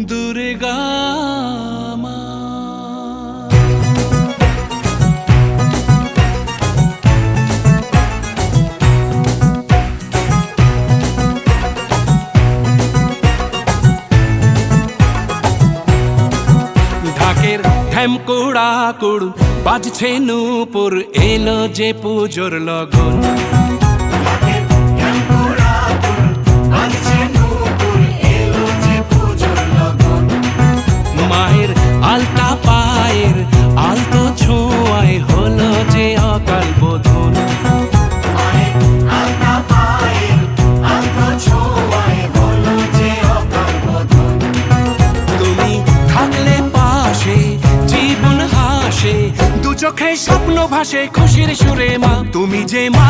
দুর্গা মা। ঢাকের ঢ্যামকুড়া কুড় বাজছে নূপুর, এলো যে পুজোর লগন। মায়ের আলতা পায়ের আলতো ছোঁয়ায় হলো যে অকাল বোধন। তুমি থাকলে পাশে জীবন হাসে, দু চোখে স্বপ্ন ভাসে খুশির সুরে মা। তুমি যে মা